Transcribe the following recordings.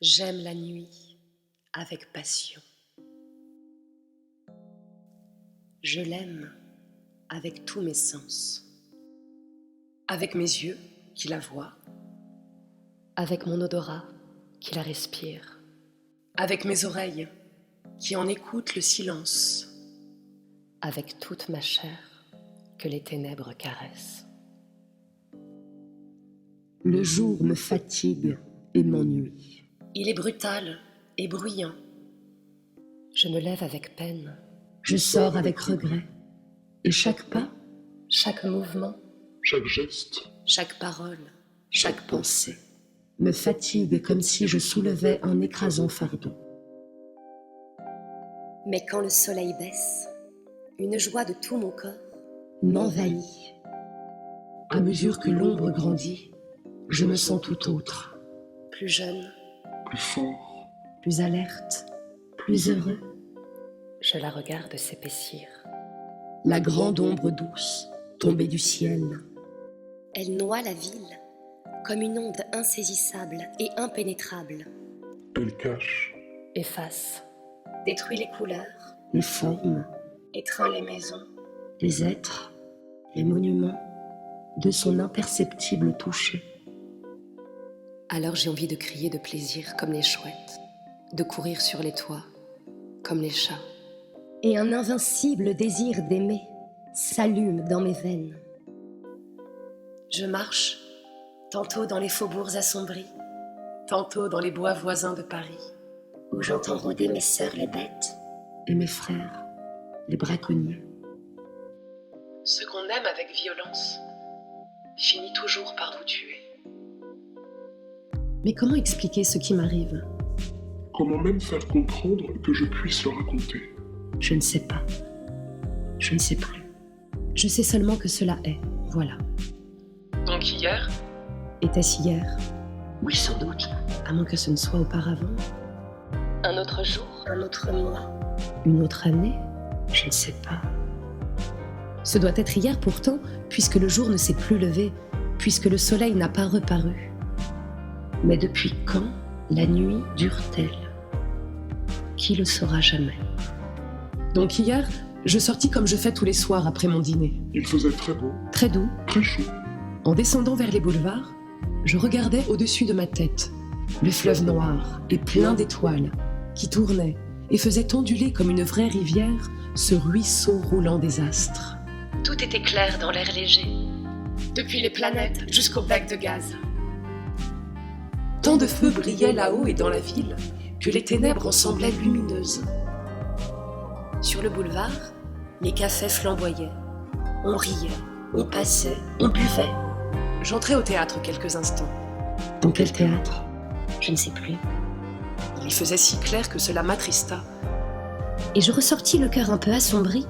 J'aime la nuit avec passion. Je l'aime avec tous mes sens. Avec mes yeux qui la voient. Avec mon odorat qui la respire. Avec mes oreilles qui en écoutent le silence. Avec toute ma chair que les ténèbres caressent. Le jour me fatigue et m'ennuie. Il est brutal et bruyant. Je me lève avec peine. Je sors avec regret. Et chaque pas, Chaque mouvement, Chaque geste, Chaque parole, chaque pensée. me fatigue comme si je soulevais un écrasant fardeau. Mais quand le soleil baisse, une joie de tout mon corps, M'envahit. À mesure que l'ombre grandit, je me sens tout autre, Plus jeune, plus fort, plus alerte, plus heureux. je la regarde s'épaissir. La grande ombre douce, tombée du ciel, elle noie la ville comme une onde insaisissable et impénétrable, elle cache, Efface, détruit les couleurs, les formes, étreint les maisons. les êtres, les monuments, de son imperceptible toucher. alors j'ai envie de crier de plaisir comme les chouettes, de courir sur les toits comme les chats. et un invincible désir d'aimer s'allume dans mes veines. Je marche, tantôt dans les faubourgs assombris, tantôt dans les bois voisins de Paris, Où j'entends rôder mes sœurs les bêtes, Et mes frères, les braconniers. Ce qu'on aime avec violence finit toujours par vous tuer. Mais comment expliquer ce qui m'arrive? comment même faire comprendre que je puisse le raconter. Je ne sais pas. Je ne sais plus. Je sais seulement que cela est, voilà. Donc hier, Était-ce hier? oui sans doute, À moins que ce ne soit auparavant. Un autre jour, un autre mois, Une autre année? Je ne sais pas. Ce doit être hier pourtant, puisque le jour ne s'est plus levé, puisque le soleil n'a pas reparu. Mais depuis quand la nuit dure-t-elle? Qui le saura jamais? Donc hier, je sortis comme je fais tous les soirs après mon dîner. Il faisait très beau, Très doux. très chaud. En descendant vers les boulevards, je regardais au-dessus de ma tête le fleuve noir et plein d'étoiles qui tournait et faisait onduler comme une vraie rivière ce ruisseau roulant des astres. tout était clair dans l'air léger, depuis les planètes jusqu'aux becs de gaz. Tant de feux brillaient là-haut et dans la ville que les ténèbres en semblaient lumineuses. Sur le boulevard, les cafés flamboyaient. On riait, on passait, on buvait. J'entrai au théâtre quelques instants. Dans quel théâtre? je ne sais plus. Il y faisait si clair que cela m'attrista. Et je ressortis le cœur un peu assombri,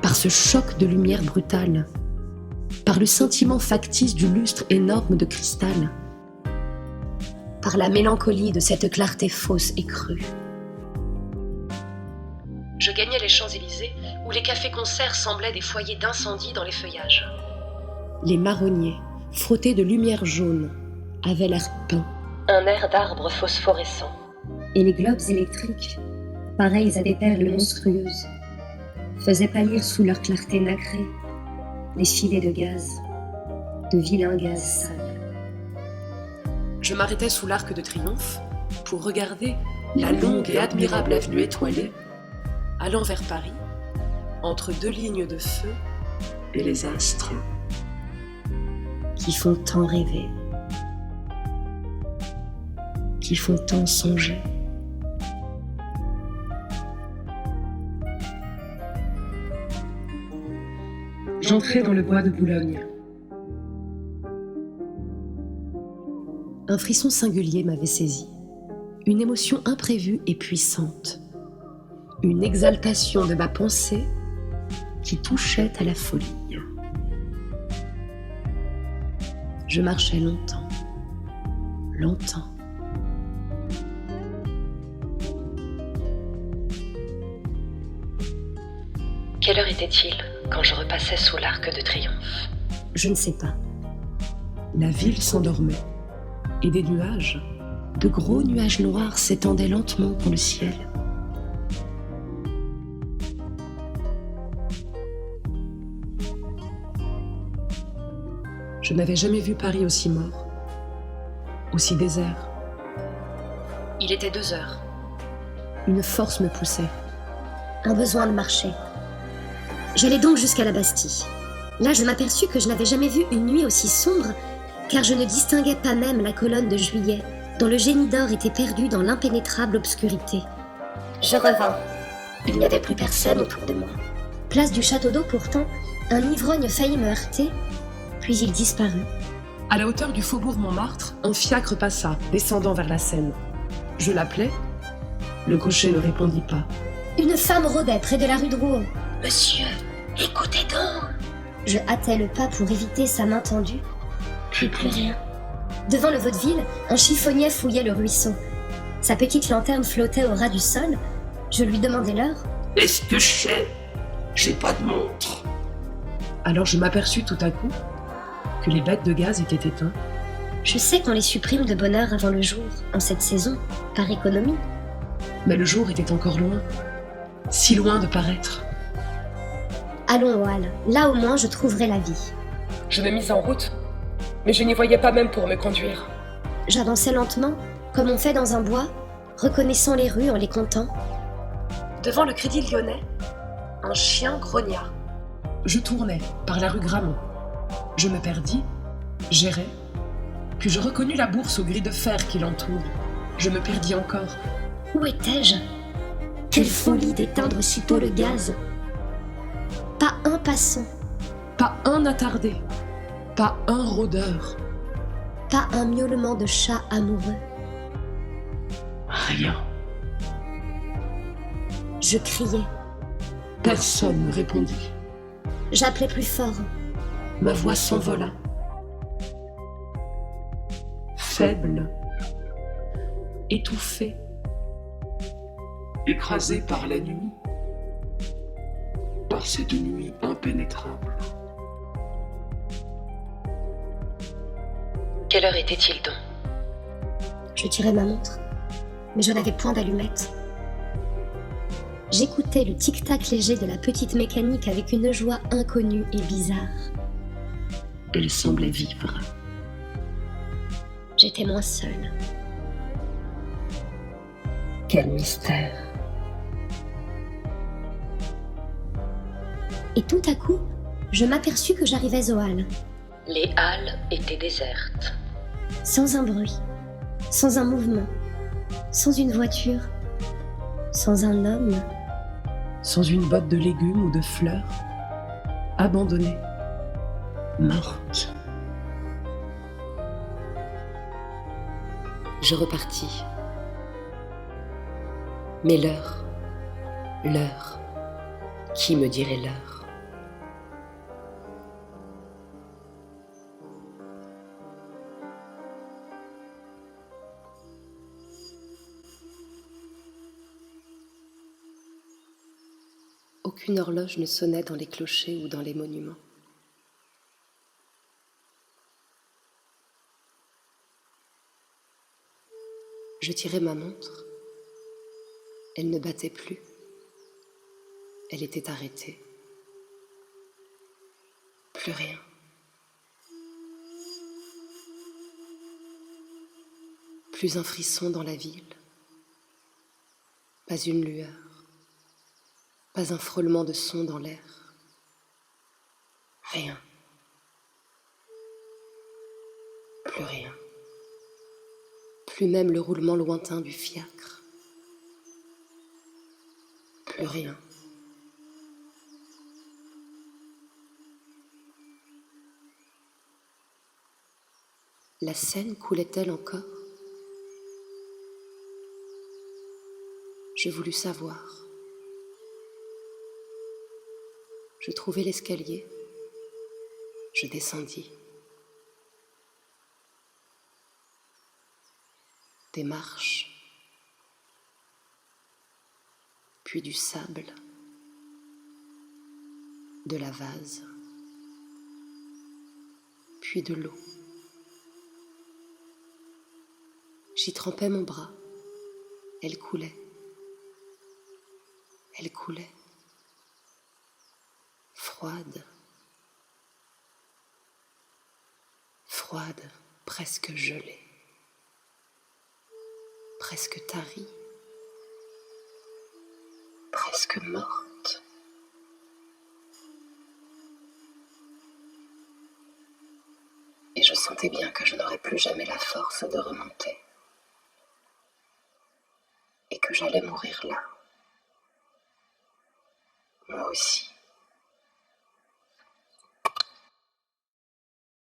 Par ce choc de lumière brutale, par le sentiment factice du lustre énorme de cristal, par la mélancolie de cette clarté fausse et crue. Je gagnais les Champs-Élysées où les cafés-concerts semblaient des foyers d'incendie dans les feuillages. les marronniers, frottés de lumière jaune, avaient l'air peints. un air d'arbres phosphorescents. Et les globes électriques, pareils à des perles monstrueuses, faisaient pâlir sous leur clarté nacrée des filets de gaz, de vilains gaz sales. Je m'arrêtais sous l'Arc de Triomphe pour regarder la longue et admirable avenue étoilée allant vers Paris, entre deux lignes de feu et les astres. Qui font tant rêver, qui font tant songer. J'entrai dans le bois de Boulogne. Un frisson singulier m'avait saisi, une émotion imprévue et puissante, une exaltation de ma pensée qui touchait à la folie. Je marchais longtemps, longtemps. Quelle heure était-il quand je repassais sous l'Arc de Triomphe? Je ne sais pas. La ville s'endormait, et des nuages, De gros nuages noirs s'étendaient lentement dans le ciel. Je n'avais jamais vu Paris aussi mort, aussi désert. Il était 2 heures. Une force me poussait. Un besoin de marcher. J'allais donc jusqu'à la Bastille. Là, je m'aperçus que je n'avais jamais vu une nuit aussi sombre, car je ne distinguais pas même la colonne de Juillet, dont le génie d'or était perdu dans l'impénétrable obscurité. Je revins. Il n'y avait plus personne autour de moi. Place du château d'eau pourtant, un ivrogne faillit me heurter, puis il disparut. À la hauteur du faubourg Montmartre, un fiacre passa, descendant vers la Seine. Je l'appelai. Le cocher ne répondit pas. Une femme rôdait près de la rue de Rouen. « Monsieur, écoutez donc !» Je hâtai le pas pour éviter sa main tendue. Plus rien. Devant le vaudeville, un chiffonnier fouillait le ruisseau. Sa petite lanterne flottait au ras du sol. Je lui demandai l'heure. « Est-ce que je sais ? J'ai pas de montre. » Alors je m'aperçus tout à coup que les becs de gaz étaient éteints. Je sais qu'on les supprime de bonne heure avant le jour, en cette saison, par économie. Mais le jour était encore loin, si loin de paraître. Allons aux Halles, là au moins je trouverai la vie. Je me mis en route, mais je n'y voyais pas même pour me conduire. J'avançais lentement, comme on fait dans un bois, reconnaissant les rues en les comptant. Devant le Crédit Lyonnais, un chien grogna. Je tournais par la rue Grammont. Je me perdis, j'errais, puis je reconnus la bourse aux grilles de fer qui l'entoure. Je me perdis encore. Où étais-je ? Quelle folie d'éteindre si tôt le gaz ! Pas un passant, Pas un attardé, pas un rôdeur. pas un miaulement de chat amoureux. Rien. Je criais, Personne ne répondit. j'appelais plus fort. Ma voix s'envola. Faible, étouffée, écrasée par la nuit, par cette nuit impénétrable. Quelle heure était-il donc ? Je tirais ma montre, mais je n'avais point d'allumette. J'écoutais le tic-tac léger de la petite mécanique avec une joie inconnue et bizarre. Elle semblait vivre. J'étais moins seule. Quel mystère. Et tout à coup, je m'aperçus que j'arrivais aux Halles, Les halles étaient désertes. sans un bruit, sans un mouvement, sans une voiture, sans un homme. Sans une botte de légumes ou de fleurs, abandonnée, morte. Je repartis. Mais l'heure, qui me dirait l'heure ? Aucune horloge ne sonnait dans les clochers ou dans les monuments. Je tirai ma montre. Elle ne battait plus. Elle était arrêtée. Plus rien. Plus un frisson dans la ville. Pas une lueur. Pas un frôlement de son dans l'air. Rien. Plus rien. Plus même le roulement lointain du fiacre. Plus rien. La Seine coulait-elle encore ? Je voulus savoir. Je trouvai l'escalier. Je descendis. Des marches, puis du sable, de la vase, puis de l'eau. J'y trempais mon bras. Elle coulait. Elle coulait. Froide. Froide, presque gelée. Presque tarie. Presque morte. Et je sentais bien que je n'aurais plus jamais la force de remonter. Et que j'allais mourir là. Moi aussi.